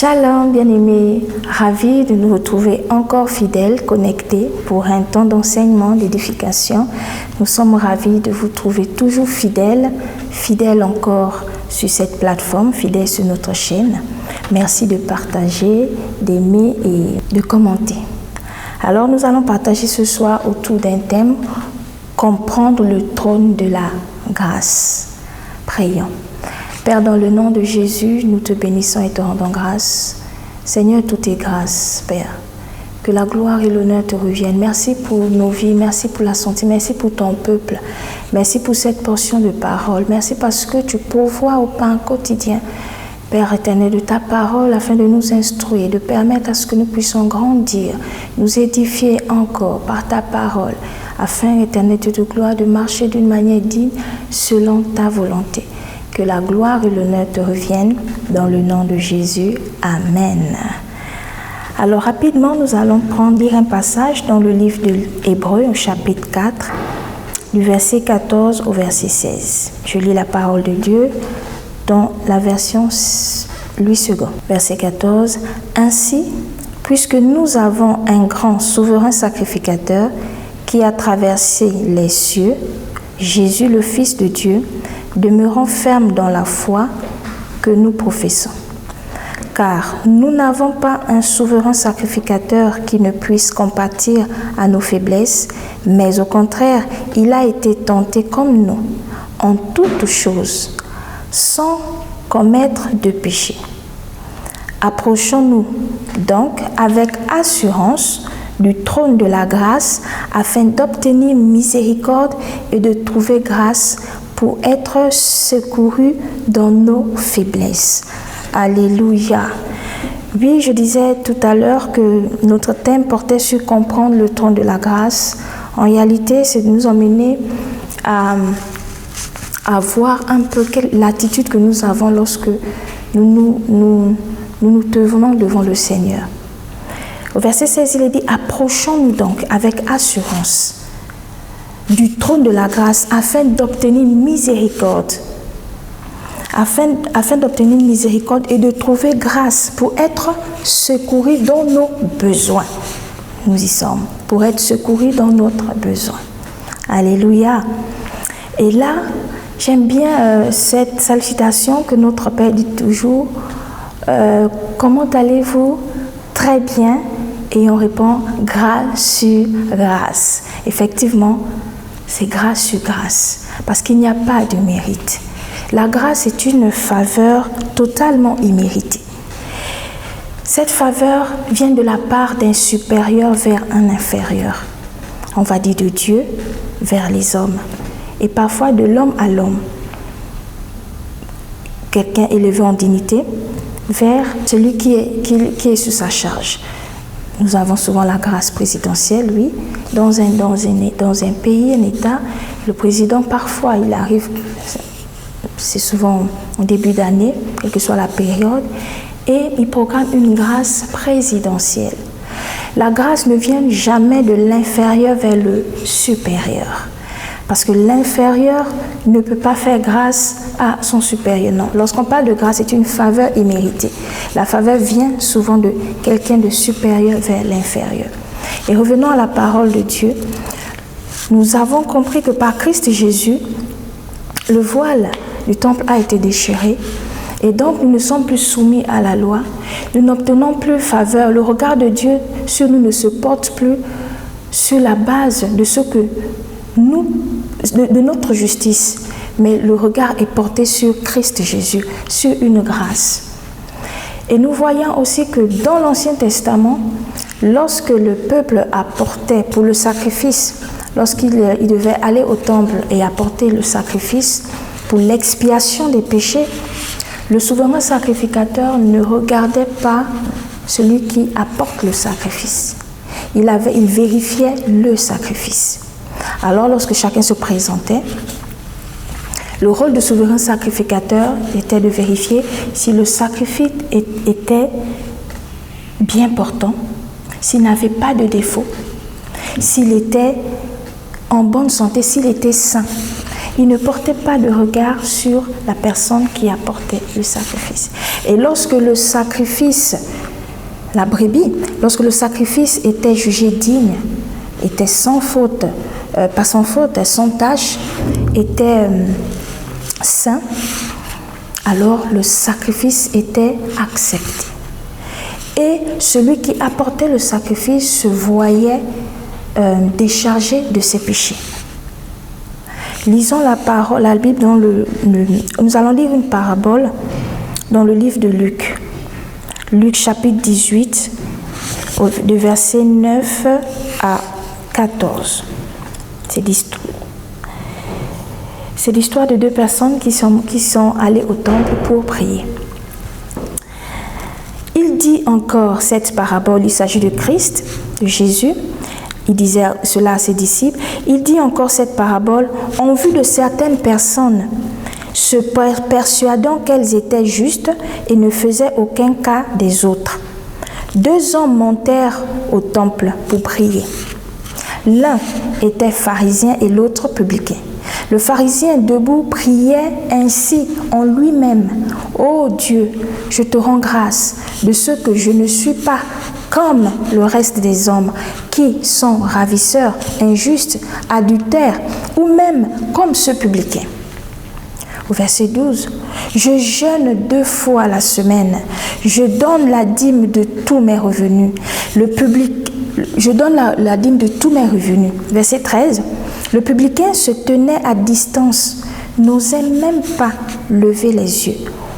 Shalom bien-aimés, ravis de nous retrouver encore fidèles, connectés pour un temps d'enseignement, d'édification. Nous sommes ravis de vous trouver toujours fidèles encore sur cette plateforme, fidèles sur notre chaîne. Merci de partager, d'aimer et de commenter. Alors nous allons partager ce soir autour d'un thème, comprendre le trône de la grâce. Prions. Père, dans le nom de Jésus, nous te bénissons et te rendons grâce. Seigneur, tout est grâce, Père. Que la gloire et l'honneur te reviennent. Merci pour nos vies, merci pour la santé, merci pour ton peuple. Merci pour cette portion de parole. Merci parce que tu pourvois au pain quotidien, Père éternel, de ta parole afin de nous instruire, de permettre à ce que nous puissions grandir, nous édifier encore par ta parole, afin, éternel Dieu de gloire, de marcher d'une manière digne selon ta volonté. Que la gloire et l'honneur te reviennent dans le nom de Jésus. Amen. Alors rapidement, nous allons lire un passage dans le livre de Hébreux, au chapitre 4, du verset 14 au verset 16. Je lis la parole de Dieu dans la version Louis II. Verset 14. Ainsi, puisque nous avons un grand souverain sacrificateur qui a traversé les cieux, Jésus le Fils de Dieu, demeurons fermes dans la foi que nous professons. Car nous n'avons pas un souverain sacrificateur qui ne puisse compatir à nos faiblesses, mais au contraire, il a été tenté comme nous, en toutes choses, sans commettre de péché. Approchons-nous donc avec assurance du trône de la grâce afin d'obtenir miséricorde et de trouver grâce pour être secourus dans nos faiblesses. Alléluia. Oui, je disais tout à l'heure que notre thème portait sur comprendre le trône de la grâce. En réalité, c'est de nous emmener à voir un peu l'attitude que nous avons lorsque nous tenons devant le Seigneur. Au verset 16, il est dit « Approchons-nous donc avec assurance du trône de la grâce afin d'obtenir miséricorde. » Afin d'obtenir miséricorde et de trouver grâce pour être secourus dans nos besoins. Nous y sommes, pour être secourus dans notre besoin. Alléluia. Et là, j'aime bien cette salutation que notre Père dit toujours. Comment allez-vous? Très bien. Et on répond grâce sur grâce. Effectivement, c'est grâce sur grâce. Parce qu'il n'y a pas de mérite. La grâce est une faveur totalement imméritée. Cette faveur vient de la part d'un supérieur vers un inférieur. On va dire de Dieu vers les hommes. Et parfois de l'homme à l'homme. Quelqu'un élevé en dignité vers celui qui est sous sa charge. Nous avons souvent la grâce présidentielle, oui. Dans un pays, un État, le président, parfois, il arrive, c'est souvent au début d'année, quelle que soit la période, et il programme une grâce présidentielle. La grâce ne vient jamais de l'inférieur vers le supérieur. Parce que l'inférieur ne peut pas faire grâce à son supérieur. Non. Lorsqu'on parle de grâce, c'est une faveur imméritée. La faveur vient souvent de quelqu'un de supérieur vers l'inférieur. Et revenons à la parole de Dieu. Nous avons compris que par Christ Jésus, le voile du temple a été déchiré. Et donc, nous ne sommes plus soumis à la loi. Nous n'obtenons plus faveur. Le regard de Dieu sur nous ne se porte plus sur la base de ce que de notre justice, mais le regard est porté sur Christ Jésus, sur une grâce. Et nous voyons aussi que dans l'Ancien Testament, lorsque le peuple apportait pour le sacrifice, lorsqu'il devait aller au temple et apporter le sacrifice pour l'expiation des péchés, le souverain sacrificateur ne regardait pas celui qui apporte le sacrifice. Il vérifiait le sacrifice. Alors, lorsque chacun se présentait, le rôle de souverain sacrificateur était de vérifier si le sacrifice était bien portant, s'il n'avait pas de défaut, s'il était en bonne santé, s'il était sain. Il ne portait pas de regard sur la personne qui apportait le sacrifice. Et lorsque le sacrifice, la brebis, lorsque le sacrifice était jugé digne, était sans faute, pas sans faute, sans tache, était saint, alors le sacrifice était accepté. Et celui qui apportait le sacrifice se voyait déchargé de ses péchés. Lisons la Bible dans nous allons lire une parabole dans le livre de Luc. Luc chapitre 18, de versets 9 à 14. C'est l'histoire de deux personnes qui sont allées au temple pour prier. Il dit encore cette parabole, il s'agit de Christ, de Jésus. Il disait cela à ses disciples. Il dit encore cette parabole en vue de certaines personnes, se persuadant qu'elles étaient justes et ne faisaient aucun cas des autres. 2 hommes montèrent au temple pour prier. L'un était pharisien et l'autre publicain. Le pharisien debout priait ainsi en lui-même. « Ô Dieu, je te rends grâce de ce que je ne suis pas comme le reste des hommes qui sont ravisseurs, injustes, adultères ou même comme ce publicain. » Au verset 12, « Je jeûne 2 fois la semaine. Je donne la dîme de tous mes revenus. Je donne la dîme de tous mes revenus. » Verset 13, « Le publicain se tenait à distance, n'osait même pas lever les yeux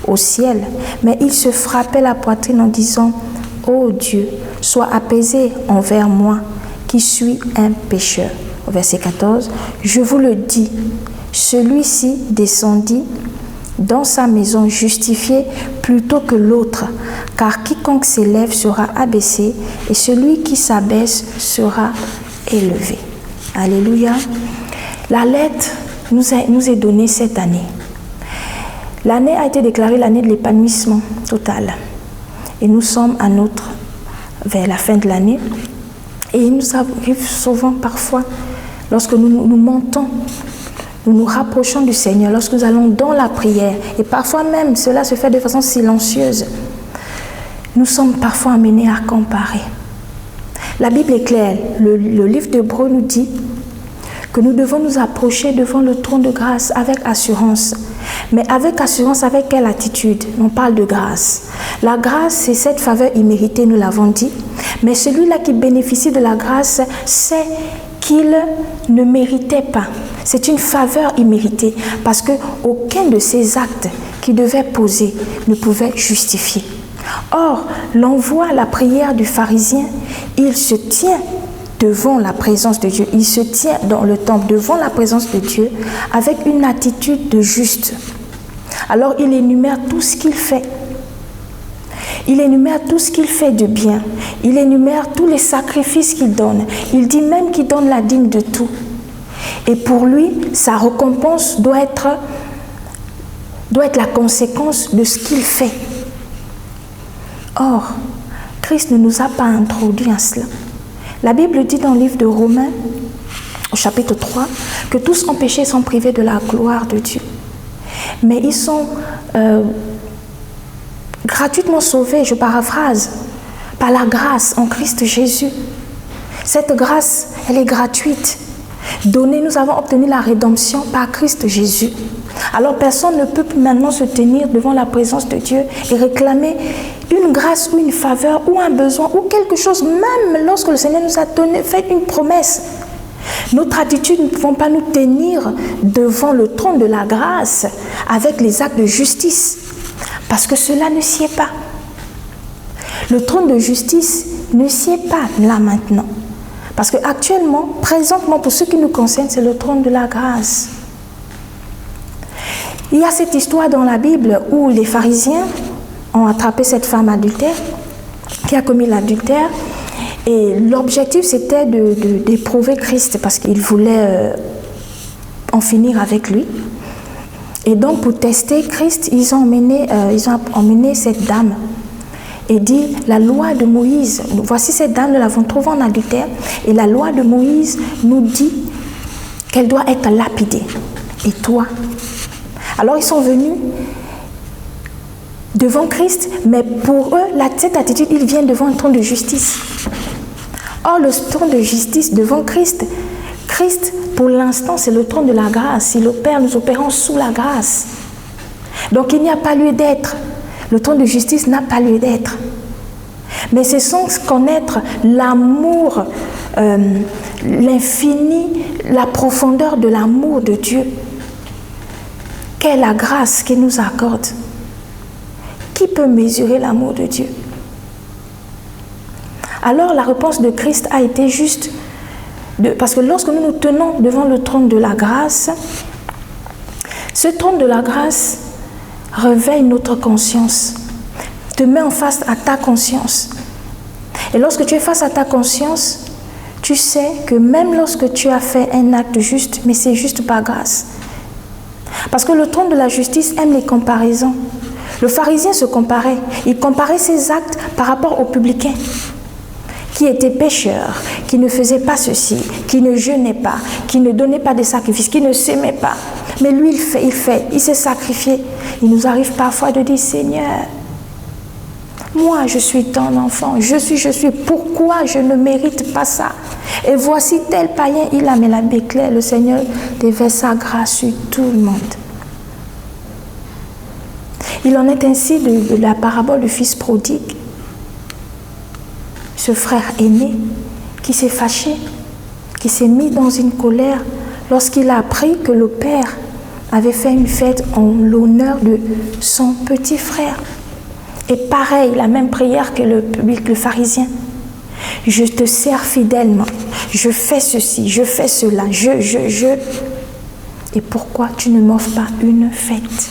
au ciel, mais il se frappait la poitrine en disant, « Ô Dieu, sois apaisé envers moi, qui suis un pécheur. » Au verset 14, « Je vous le dis, celui-ci descendit dans sa maison justifié plutôt que l'autre, car quiconque s'élève sera abaissé et celui qui s'abaisse sera élevé. » Alléluia. La lettre nous est donnée cette année. L'année a été déclarée l'année de l'épanouissement total. Et nous sommes vers la fin de l'année. Et il nous arrive souvent, parfois, lorsque nous mentons, nous nous rapprochons du Seigneur, lorsque nous allons dans la prière, et parfois même cela se fait de façon silencieuse, nous sommes parfois amenés à comparer. La Bible est claire, le livre d'Hébreux nous dit que nous devons nous approcher devant le trône de grâce avec assurance. Mais avec assurance, avec quelle attitude? On parle de grâce. La grâce, c'est cette faveur imméritée, nous l'avons dit. Mais celui-là qui bénéficie de la grâce sait qu'il ne méritait pas. C'est une faveur imméritée parce qu'aucun de ces actes qu'il devait poser ne pouvait justifier. Or, l'envoi à la prière du pharisien, il se tient devant la présence de Dieu. Il se tient dans le temple devant la présence de Dieu avec une attitude de juste. Alors, il énumère tout ce qu'il fait. Il énumère tout ce qu'il fait de bien. Il énumère tous les sacrifices qu'il donne. Il dit même qu'il donne la dîme de tout. Et pour lui, sa récompense doit être la conséquence de ce qu'il fait. Or, Christ ne nous a pas introduit à cela. La Bible dit dans le livre de Romains, au chapitre 3, que tous ont péché et sont privés de la gloire de Dieu. Mais ils sont gratuitement sauvés, je paraphrase, par la grâce en Christ Jésus. Cette grâce, elle est gratuite. Donnée, nous avons obtenu la rédemption par Christ Jésus. Alors personne ne peut maintenant se tenir devant la présence de Dieu et réclamer une grâce ou une faveur ou un besoin ou quelque chose, même lorsque le Seigneur nous a fait une promesse. Notre attitude, nous ne pouvons pas nous tenir devant le trône de la grâce avec les actes de justice, parce que cela ne sied pas. Le trône de justice ne sied pas là maintenant, parce qu'actuellement, présentement, pour ce qui nous concerne, c'est le trône de la grâce. Il y a cette histoire dans la Bible où les pharisiens ont attrapé cette femme adultère qui a commis l'adultère. Et l'objectif, c'était d'éprouver Christ parce qu'ils voulaient en finir avec lui. Et donc, pour tester Christ, ils ont emmené cette dame et dit, la loi de Moïse, voici cette dame, nous l'avons trouvée en adultère, et la loi de Moïse nous dit qu'elle doit être lapidée. Et toi? Alors, ils sont venus devant Christ, mais pour eux, cette attitude, ils viennent devant un trône de justice. Or, le trône de justice devant Christ, pour l'instant, c'est le trône de la grâce. Il opère, nous opérons sous la grâce. Donc, il n'y a pas lieu d'être. Le trône de justice n'a pas lieu d'être. Mais c'est sans connaître l'amour, l'infini, la profondeur de l'amour de Dieu. Quelle est la grâce qu'il nous accorde? Qui peut mesurer l'amour de Dieu? Alors la réponse de Christ a été juste, parce que lorsque nous nous tenons devant le trône de la grâce, ce trône de la grâce réveille notre conscience, te met en face à ta conscience. Et lorsque tu es face à ta conscience, tu sais que même lorsque tu as fait un acte juste, mais c'est juste par grâce. Parce que le trône de la justice aime les comparaisons. Le pharisien se comparait. Il comparait ses actes par rapport aux publicains, qui étaient pécheurs, qui ne faisaient pas ceci, qui ne jeûnaient pas, qui ne donnaient pas de sacrifices, qui ne s'aimaient pas. Mais lui, il s'est sacrifié. Il nous arrive parfois de dire, Seigneur, moi, je suis ton enfant, je suis, pourquoi je ne mérite pas ça? Et voici tel païen, il a mis la béclère, le Seigneur déverse sa grâce sur tout le monde. Il en est ainsi de la parabole du fils prodigue. Ce frère aîné qui s'est fâché, qui s'est mis dans une colère lorsqu'il a appris que le père avait fait une fête en l'honneur de son petit frère. Et pareil, la même prière que le pharisien. Je te sers fidèlement, je fais ceci, je fais cela, je. Et pourquoi tu ne m'offres pas une fête?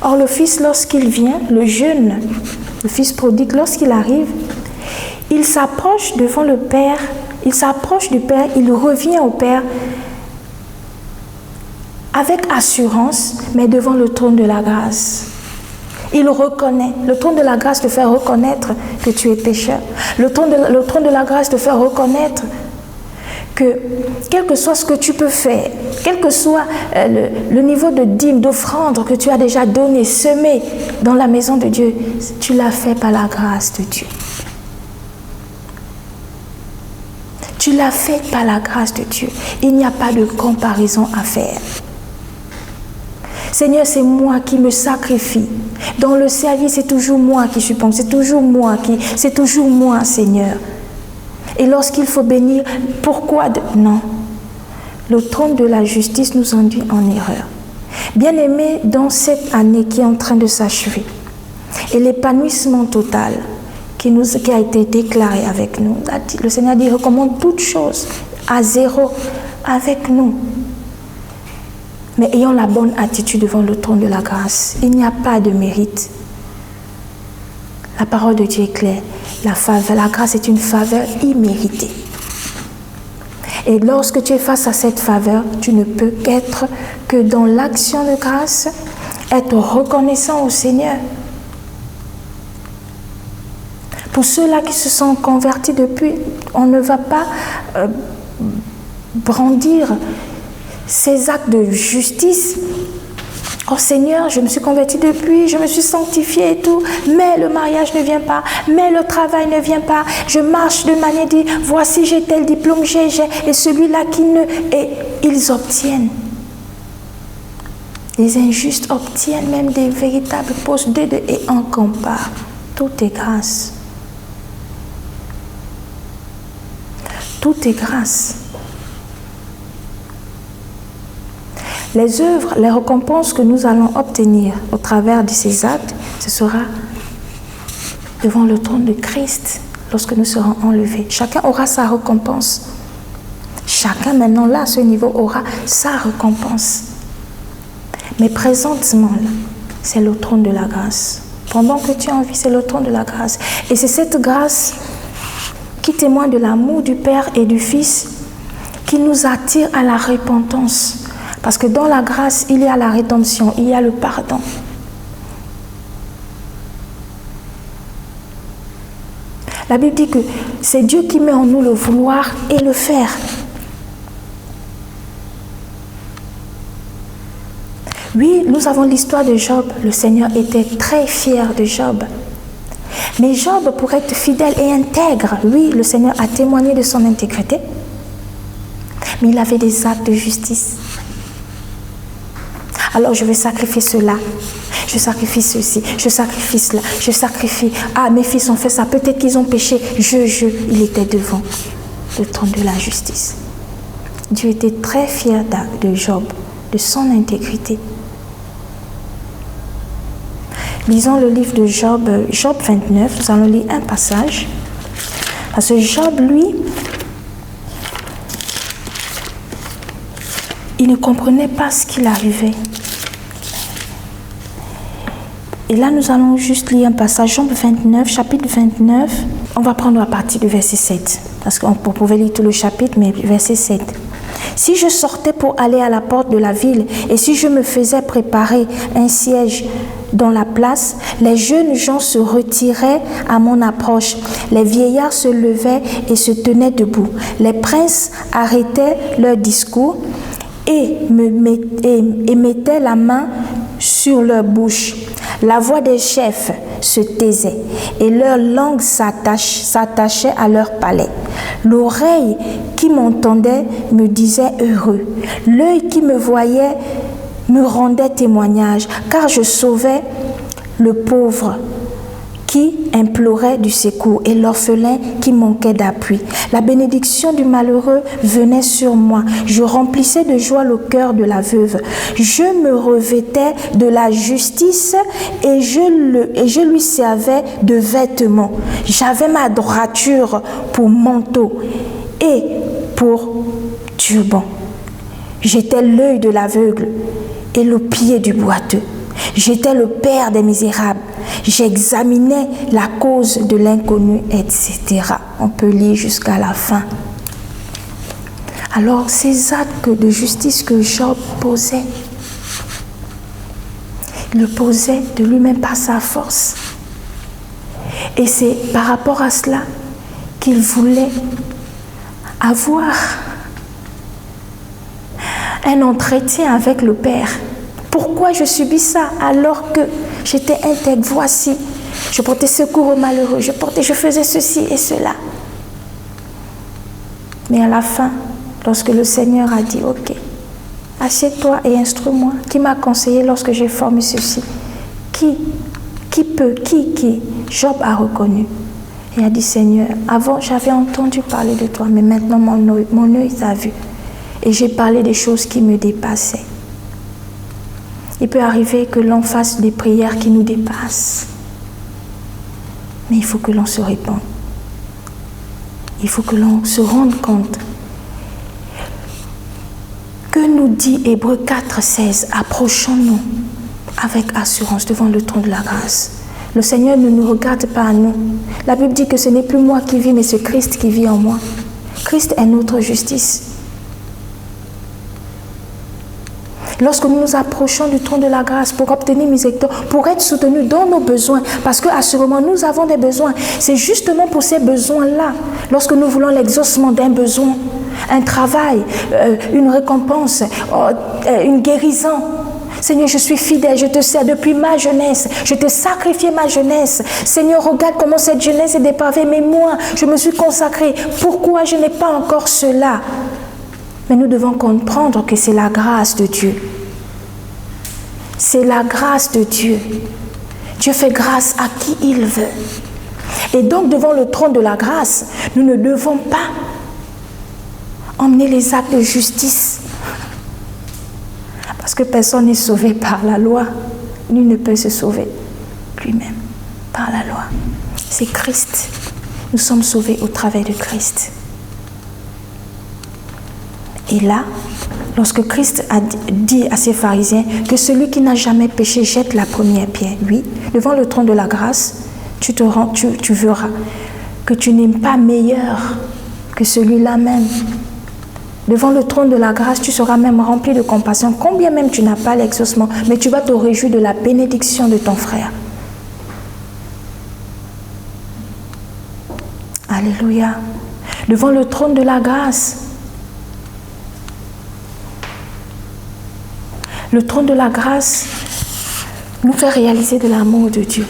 Or le fils, lorsqu'il vient, le jeune, le fils prodigue, lorsqu'il arrive, il s'approche devant le père, il s'approche du père, il revient au père avec assurance, mais devant le trône de la grâce. Il reconnaît. Le trône de la grâce te fait reconnaître que tu es pécheur. Le trône de la grâce te fait reconnaître que quel que soit ce que tu peux faire, quel que soit le niveau de dîme, d'offrande que tu as déjà donné, semé dans la maison de Dieu, tu l'as fait par la grâce de Dieu. Tu l'as fait par la grâce de Dieu. Il n'y a pas de comparaison à faire. Seigneur, c'est moi qui me sacrifie. Dans le service, c'est toujours moi qui suis pompe, c'est toujours moi, Seigneur. Et lorsqu'il faut bénir, pourquoi non? Le trône de la justice nous induit en erreur. Bien-aimés, dans cette année qui est en train de s'achever, et l'épanouissement total qui a été déclaré avec nous, le Seigneur dit, recommande toutes choses à zéro avec nous. Mais ayons la bonne attitude devant le trône de la grâce. Il n'y a pas de mérite. La parole de Dieu est claire. La grâce est une faveur imméritée. Et lorsque tu es face à cette faveur, tu ne peux qu'être que dans l'action de grâce, être reconnaissant au Seigneur. Pour ceux-là qui se sont convertis depuis, on ne va pas brandir ces actes de justice. Oh Seigneur, je me suis convertie depuis, je me suis sanctifiée et tout, mais le mariage ne vient pas, mais le travail ne vient pas, je marche de manière dit, voici j'ai tel diplôme, j'ai, et celui-là qui ne... Et ils obtiennent. Les injustes obtiennent même des véritables postes et en compare. Tout est grâce. Tout est grâce. Les œuvres, les récompenses que nous allons obtenir au travers de ces actes, ce sera devant le trône de Christ lorsque nous serons enlevés. Chacun aura sa récompense. Chacun maintenant là, à ce niveau, aura sa récompense. Mais présentement, là, c'est le trône de la grâce. Pendant que tu es en vie, c'est le trône de la grâce. Et c'est cette grâce qui témoigne de l'amour du Père et du Fils qui nous attire à la repentance. Parce que dans la grâce, il y a la rédemption, il y a le pardon. La Bible dit que c'est Dieu qui met en nous le vouloir et le faire. Oui, nous avons l'histoire de Job. Le Seigneur était très fier de Job. Mais Job, pour être fidèle et intègre, oui, le Seigneur a témoigné de son intégrité, mais il avait des actes de justice. Alors je vais sacrifier cela, je sacrifie ceci, je sacrifie cela, je sacrifie. Ah, mes fils ont fait ça, peut-être qu'ils ont péché. Il était devant le trône de la justice. Dieu était très fier de Job, de son intégrité. Lisons le livre de Job, Job 29, nous allons lire un passage. Parce que Job, lui, il ne comprenait pas ce qu'il arrivait. Et là, nous allons juste lire un passage, Job 29, chapitre 29. On va prendre à partir du verset 7. Parce qu'on pouvait lire tout le chapitre, mais verset 7. Si je sortais pour aller à la porte de la ville, et si je me faisais préparer un siège dans la place, les jeunes gens se retiraient à mon approche. Les vieillards se levaient et se tenaient debout. Les princes arrêtaient leur discours et mettaient la main sur leur bouche. La voix des chefs se taisait et leur langue s'attachait à leur palais. L'oreille qui m'entendait me disait heureux. L'œil qui me voyait me rendait témoignage, car je sauvais le pauvre qui implorait du secours et l'orphelin qui manquait d'appui. La bénédiction du malheureux venait sur moi. Je remplissais de joie le cœur de la veuve. Je me revêtais de la justice et je lui servais de vêtements. J'avais ma droiture pour manteau et pour turban. J'étais l'œil de l'aveugle et le pied du boiteux. J'étais le père des misérables. J'examinais la cause de l'inconnu, etc. On peut lire jusqu'à la fin. Alors, ces actes de justice que Job posait, il le posait de lui-même par sa force. Et c'est par rapport à cela qu'il voulait avoir un entretien avec le Père. Pourquoi je subis ça alors que j'étais intègre? Voici, je portais secours aux malheureux, je faisais ceci et cela. Mais à la fin, lorsque le Seigneur a dit, ok, assieds-toi et instruis-moi, qui m'a conseillé lorsque j'ai formé ceci? Qui Job a reconnu. Et a dit, Seigneur, avant j'avais entendu parler de toi, mais maintenant mon œil t'a vu. Et j'ai parlé des choses qui me dépassaient. Il peut arriver que l'on fasse des prières qui nous dépassent. Mais il faut que l'on se répande. Il faut que l'on se rende compte. Que nous dit Hébreux 4,16? Approchons-nous avec assurance devant le trône de la grâce. Le Seigneur ne nous regarde pas à nous. La Bible dit que ce n'est plus moi qui vis, mais c'est Christ qui vit en moi. Christ est notre justice. Lorsque nous nous approchons du trône de la grâce pour obtenir miséricorde, pour être soutenus dans nos besoins, parce qu'à ce moment, nous avons des besoins. C'est justement pour ces besoins-là, lorsque nous voulons l'exaucement d'un besoin, un travail, une récompense, une guérison. Seigneur, je suis fidèle, je te sers depuis ma jeunesse, je t'ai sacrifié ma jeunesse. Seigneur, regarde comment cette jeunesse est dépravée, mais moi, je me suis consacré. Pourquoi je n'ai pas encore cela? Mais nous devons comprendre que c'est la grâce de Dieu. C'est la grâce de Dieu. Dieu fait grâce à qui il veut. Et donc, devant le trône de la grâce, nous ne devons pas emmener les actes de justice. Parce que personne n'est sauvé par la loi. Nul ne peut se sauver lui-même par la loi. C'est Christ. Nous sommes sauvés au travers de Christ. Et là, lorsque Christ a dit à ses pharisiens que celui qui n'a jamais péché jette la première pierre, oui, devant le trône de la grâce, tu verras que tu n'es pas meilleur que celui-là même. Devant le trône de la grâce, tu seras même rempli de compassion, combien même tu n'as pas l'exaucement, mais tu vas te réjouir de la bénédiction de ton frère. Alléluia. Devant le trône de la grâce, Le trône de la grâce nous fait réaliser de l'amour de Dieu,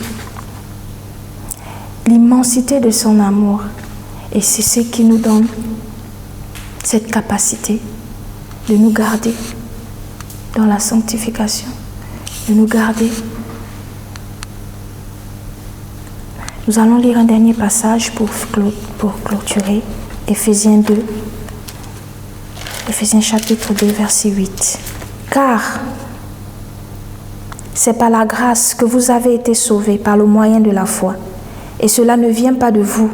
l'immensité de son amour. Et c'est ce qui nous donne cette capacité de nous garder dans la sanctification, de nous garder. Nous allons lire un dernier passage pour clôturer, Éphésiens 2, Éphésiens chapitre 2, verset 8. Car c'est par la grâce que vous avez été sauvés par le moyen de la foi. Et cela ne vient pas de vous,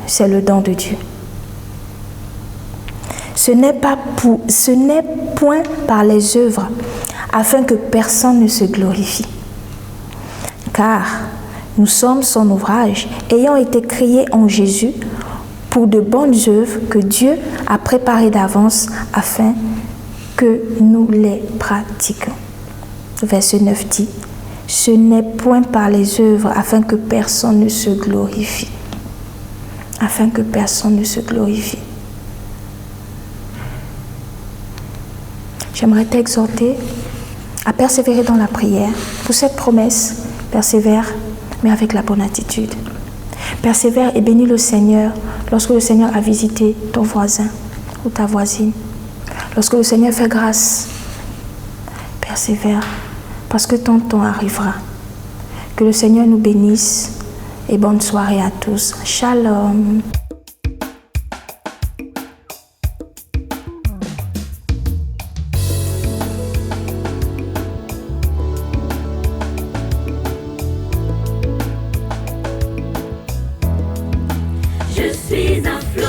c'est le don de Dieu. Ce n'est point par les œuvres, afin que personne ne se glorifie. Car nous sommes son ouvrage, ayant été créés en Jésus pour de bonnes œuvres que Dieu a préparées d'avance afin que nous les pratiquions. Verset 9 dit, ce n'est point par les œuvres afin que personne ne se glorifie. Afin que personne ne se glorifie. J'aimerais t'exhorter à persévérer dans la prière. Pour cette promesse, persévère, mais avec la bonne attitude. Persévère et bénis le Seigneur lorsque le Seigneur a visité ton voisin ou ta voisine. Lorsque le Seigneur fait grâce, persévère, parce que ton temps arrivera. Que le Seigneur nous bénisse et bonne soirée à tous. Shalom. Je suis un flot.